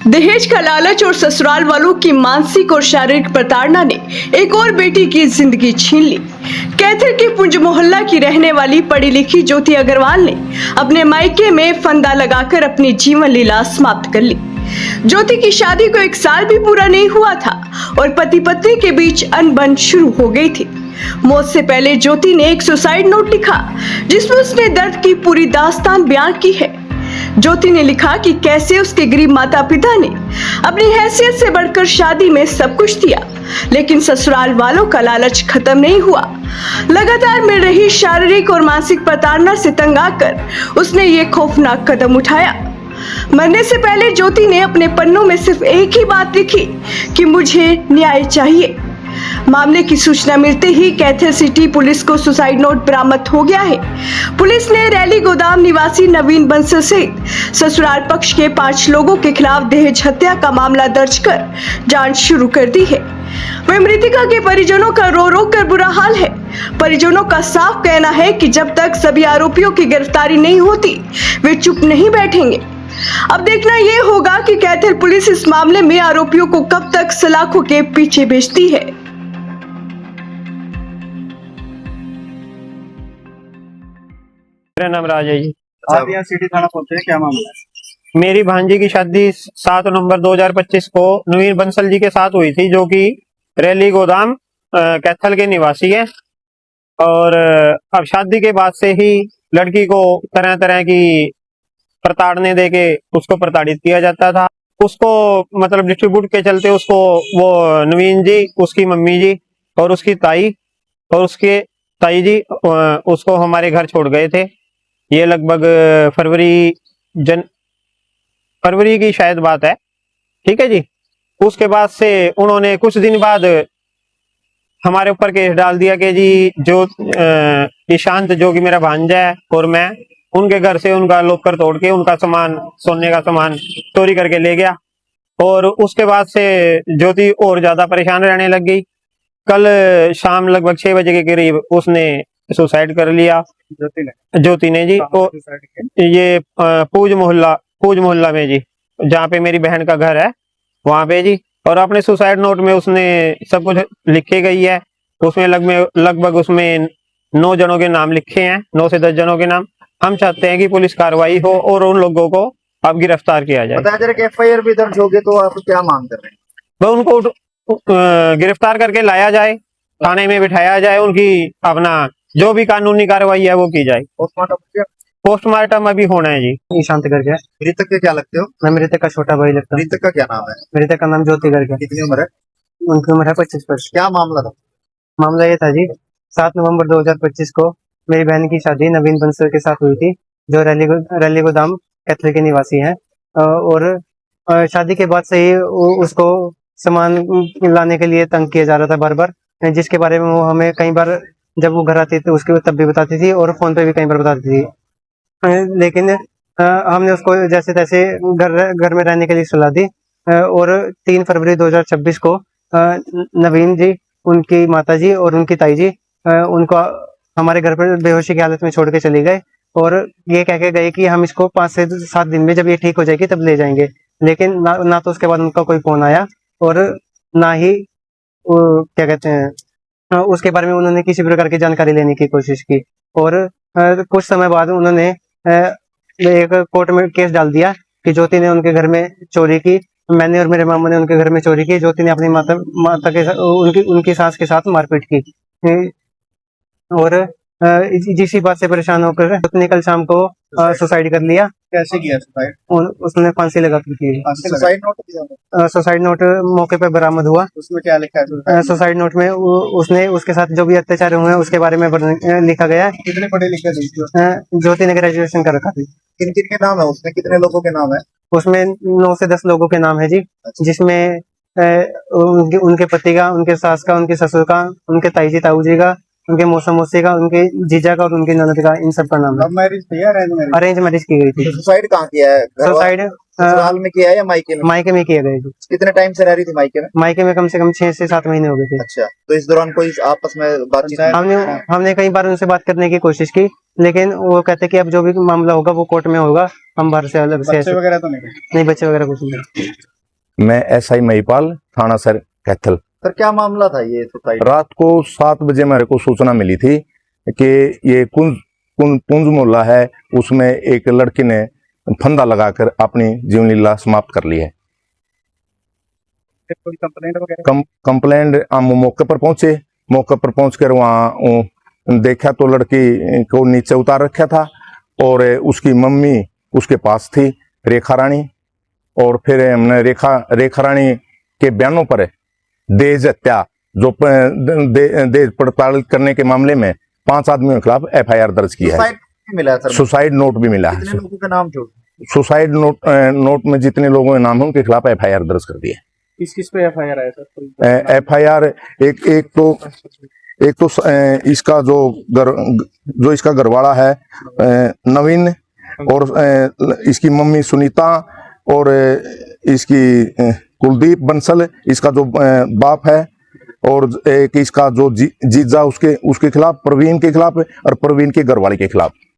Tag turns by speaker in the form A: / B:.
A: दहेज का लालच और ससुराल वालों की मानसिक और शारीरिक प्रताड़ना ने एक और बेटी की जिंदगी छीन ली। कैथल के पुंज मोहल्ला की रहने वाली पढ़ी लिखी ज्योति अग्रवाल ने अपने मायके में फंदा लगाकर अपनी जीवन लीला समाप्त कर ली। ज्योति की शादी को 1 साल भी पूरा नहीं हुआ था और पति पत्नी के बीच अनबन शुरू हो गई थी। मौत से पहले ज्योति ने एक सुसाइड नोट लिखा जिसमें उसने दर्द की पूरी दास्तान बयान की है। ज्योति ने लिखा कि कैसे उसके गरीब माता पिता ने अपनी हैसियत से बढ़कर शादी में सब कुछ दिया, लेकिन ससुराल वालों का लालच खत्म नहीं हुआ। लगातार मिल रही शारीरिक और मानसिक प्रताड़ना से तंग आकर उसने ये खौफनाक कदम उठाया। मरने से पहले ज्योति ने अपने पन्नों में सिर्फ एक ही बात लिखी कि मुझे न्याय चाहिए। मामले की सूचना मिलते ही कैथल सिटी पुलिस को सुसाइड नोट बरामद हो गया है। पुलिस ने रैली गोदाम निवासी नवीन बंसल सहित ससुराल पक्ष के 5 लोगों के खिलाफ दहेज हत्या का मामला दर्ज कर जांच शुरू कर दी है। वहीं मृतका के परिजनों का रो रो कर बुरा हाल है। परिजनों का साफ कहना है कि जब तक सभी आरोपियों की गिरफ्तारी नहीं होती वे चुप नहीं बैठेंगे। अब देखना ये होगा कि कैथल पुलिस इस मामले में आरोपियों को कब तक सलाखों के पीछे भेजती है।
B: मेरा नाम राज है जी।
C: आप यहाँ सिटी थाना पहुंचे हैं, क्या मामला है?
B: मेरी भांजी की शादी 7 नवंबर 2025 को नवीन बंसल जी के साथ हुई थी, जो कि रैली गोदाम कैथल के निवासी है। और अब शादी के बाद से ही लड़की को तरह तरह की प्रताड़ने देके उसको प्रताड़ित किया जाता था। उसको मतलब डिस्ट्रीब्यूट के चलते उसको वो नवीन जी, उसकी मम्मी जी और उसकी ताई और उसके ताई जी उसको हमारे घर छोड़ गए थे। ये लगभग फरवरी की शायद बात है, ठीक है जी। उसके बाद से उन्होंने कुछ दिन बाद हमारे ऊपर केस डाल दिया कि जी जो ईशांत, जो कि मेरा भांजा है, और मैं उनके घर से उनका लॉकर तोड़ के उनका सामान, सोने का सामान चोरी करके ले गया। और उसके बाद से ज्योति और ज्यादा परेशान रहने लग गई। कल शाम लगभग 6 बजे के करीब उसने सुसाइड कर लिया, ज्योति ने जी। तो ये पूज मोहल्ला में जी, जहाँ पे मेरी बहन का घर है वहां पे जी। और अपने सुसाइड नोट में उसने सब कुछ लिखे गई है। उसमें लगभग उसमें 9 जनों के नाम लिखे हैं, 9 से 10 जनों के नाम। हम चाहते हैं कि पुलिस कार्रवाई हो और उन लोगों को अब गिरफ्तार किया जाए।
C: बताया जा रहा है कि FIR भी दर्ज हो गई, तो आप क्या मांग कर रहे हैं?
B: वह उनको गिरफ्तार करके लाया जाए, थाने में बिठाया जाए, उनकी अपना जो भी कानूनी कार्रवाई है वो की जाए। पोस्टमार्टम अभी होना है जी।
D: ईशांत करके।
C: मृतक के क्या लगते हो?
D: मैं मृतक का छोटा भाई लगता हूँ।
C: मृतक का क्या नाम है?
D: मृतक का नाम ज्योति करके।
C: कितनी उम्र है?
D: उनकी उम्र है 25 वर्ष।
C: क्या मामला था?
D: मामला ये था जी, 7 नवंबर 2025 को मेरी बहन की शादी नवीन बंसल के साथ हुई थी, जो रैली गोदाम कैथल के निवासी हैं। और शादी के बाद से ही उसको सामान लाने के लिए तंग किया जा रहा था बार बार, जिसके बारे में वो हमें कई बार जब वो घर आती थी उसके तब भी बताती थी और फोन पे भी कई बार बताती थी। लेकिन हमने उसको जैसे तैसे घर में रहने के लिए सलाह दी। और 3 फरवरी 2026 को नवीन जी, उनकी माता जी और उनकी ताई जी उनको हमारे घर पर बेहोशी की हालत में छोड़ के चले गए। और ये कह के गए कि हम इसको 5 से 7 दिन में जब ये ठीक हो जाएगी तब ले जाएंगे। लेकिन ना तो उसके बाद उनका कोई फोन आया और ना ही क्या कहते हैं उसके बारे में उन्होंने किसी प्रकार की जानकारी लेने की कोशिश की। और कुछ समय बाद उन्होंने एक कोर्ट में केस डाल दिया कि ज्योति ने उनके घर में चोरी की। मैंने और मेरे मामा ने उनके घर में चोरी की। ज्योति ने अपनी माता के साथ, उनकी सास के साथ मारपीट की। और इसी बात से परेशान होकर उसने कल शाम को सुसाइड कर लिया।
C: कैसे किया सुसाइड?
D: उसने फांसी लगा कर की।
C: सुसाइड नोट दिया?
D: सुसाइड नोट मौके पर बरामद हुआ।
C: उसमें क्या लिखा है?
D: सुसाइड नोट में उसने उसके साथ जो भी अत्याचार हुए हैं उसके बारे में लिखा गया है।
C: कितने पढ़े लिखे थे?
D: ज्योति ने ग्रेजुएशन कर रखा थी।
C: किन किन के नाम है उसमें? कितने लोगों के नाम है
D: उसमें? 9 से 10 लोगों के नाम है जी, जिसमें उनके पति का, उनके सास का, उनके ससुर का, उनके ताई जी ताऊ जी का, उनके मौसा मौसी का, उनके जीजा का और उनकी ननद का, इन सब का नाम है।
C: लव मैरिज थी या अरेंज मैरिज?
D: अरेंज मैरिज की गई थी।
C: सुसाइड कहाँ किया है?
D: सुसाइड
C: ससुराल में किया है या मायके में?
D: मायके में किया गया।
C: कितने टाइम से रह रही थी मायके में?
D: मायके में कम से कम 6 से 7 महीने हो गए थे।
C: अच्छा, तो इस दौरान कोई आपस में बातचीत?
D: हमने कई बार उनसे बात करने की कोशिश की, लेकिन वो कहते कि अब जो भी मामला होगा वो कोर्ट में होगा, हम बाहर से अलग से।
C: बच्चे वगैरह तो नहीं?
D: नहीं, बच्चे वगैरह कुछ नहीं।
E: मैं SI महिपाल, थाना सर कैथल।
C: सर क्या मामला था ये सुसाइड?
E: रात को 7 बजे मेरे को सूचना मिली थी कि ये पुंज मोहल्ला है, उसमें एक लड़की ने फंदा लगाकर अपनी जीवन लीला समाप्त कर ली है। कंप्लेंट हम मौके पर पहुंचे, मौके पर पहुंचकर वहां देखा तो लड़की को नीचे उतार रखा था और उसकी मम्मी उसके पास थी, रेखा रानी। और फिर हमने रेखा रानी के बयानों पर दहेज हत्या जो दहेज पड़ताल करने के मामले में 5 आदमियों के खिलाफ FIR दर्ज की है।
C: सुसाइड भी मिला है सर?
E: सुसाइड नोट भी मिला है।
C: कितने लोगों के नाम जो?
E: सुसाइड नोट में जितने लोगों के नाम है उनके खिलाफ FIR दर्ज कर दिए।
D: किस पे FIR आया सर?
E: FIR एक तो इसका जो इसका घरवाला है नवीन, और इसकी मम्मी सुनीता, और इसकी कुलदीप बंसल, इसका जो बाप है, और एक इसका जो जीजा उसके खिलाफ, प्रवीण के खिलाफ, और प्रवीण के घरवाले के खिलाफ।